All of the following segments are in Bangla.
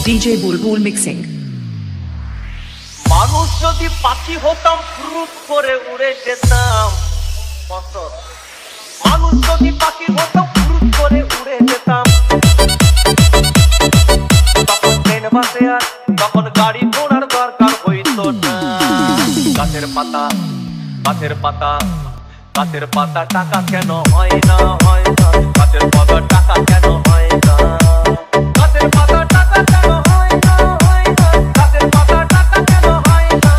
DJ Bulbul Mixing. মানুষ যদি পাখি হতাম ফুরুত করে উড়ে যেতাম। মানুষ যদি পাখি হতাম ফুরুত করে উড়ে যেতাম। তখন ট্রেন বাসে আর তখন গাড়ি ঘোড়ার দরকার হইতো না। গাছের পাতা গাছের পাতা গাছের পাতা টাকা কেন হয় না হয় না, গাছের পাতা টাকা কেন হয় না, গাছের পাতা টাকা কেন হয় না হয় না, গাছের পাতা টাকা কেন হয় না।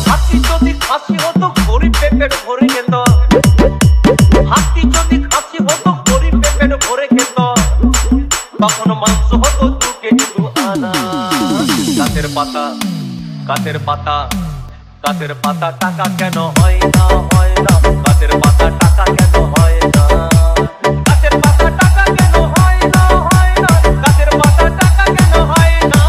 হাতি যদি খাসি হতো গরিব পেট ভরে খেত, হাতি যদি খাসি হতো গরিব পেট ভরে খেত, তখন মাংস হতো 2 কেজি 2 আনা। গাছের পাতা গাছের পাতা গাছের পাতা টাকা কেন হয় না হয় না, গাছের পাতা টাকা কেন হয় না, গাছের পাতা টাকা কেন হয় না হয় না, গাছের পাতা টাকা কেন হয় না।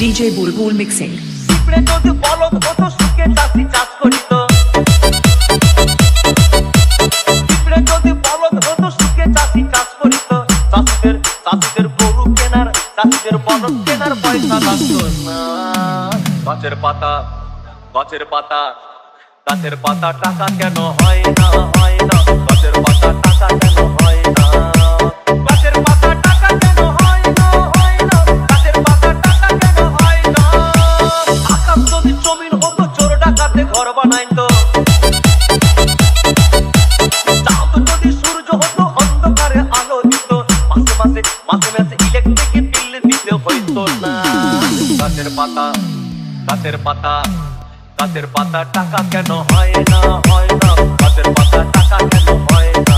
DJ Bulbul Mixing. পিঁপড়ে যদি বলদ হতো সুখে চাষি চাষ করিত, পিঁপড়ে যদি বলদ হতো সুখে চাষি চাষ করিত, চাষিদের গরু কেনার চাষিদের বলদ কেনার পয়সা লাগতো না। গাছের পাতা গাছের পাতা গাছের পাতা টাকা কেন হয় না হয় না, গাছের পাতা টাকা কেন হয় না, গাছের পাতা টাকা কেন হয় না হয় না, গাছের পাতা টাকা কেন হয় না। আকাশ যদি জমিন হতো চোর ডাকাতে ঘর বানাইতো, চাঁদ যদি সূর্য হতো অন্ধকারে আলো দিত, মাসে মাসে ইলেকট্রিক বিল দিতে হইতো না। গাছের পাতা গাছের পাতা গাছের পাতা টাকা কেন হয় না হয় না, গাছের পাতা টাকা কেন হয় না।